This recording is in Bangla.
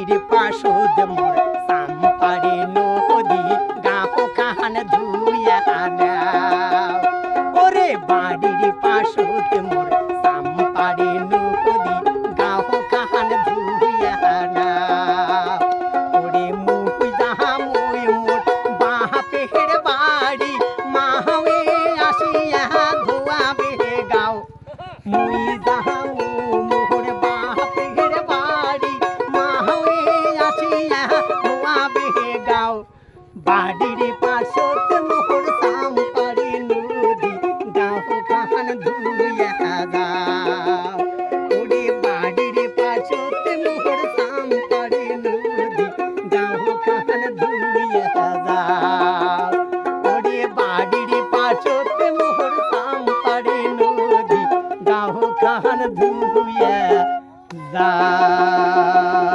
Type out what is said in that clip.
বাড়ির পাশদ মোর সাম্পারে নদী গাহ কাহান ধুইয়া নাও ওরে বাড়ির পাশদ মোর সাম্পারে নদী গাহ কাহান ধুইয়া নাও ওরে মুই যাহা মুই মোর বাপের বাড়ি মাহবে আসিয়া ধোয়াবে গাও মুই যাহা মোর বাপের বাড়ি মাহবে আসিয়া ধোয়াবে গাও বাড়ির পাশত মোর সাম্পারে নদী গাহ কাহান ধুইয়া দাও ওরে বাড়ির পাশত মোর সাম্পারে নদী গাহ কাহান ধুইয়া দাও ওরে বাড়ির পাশত মোর সাম্পারে নদী গাহ কাহান ধুইয়া দাও।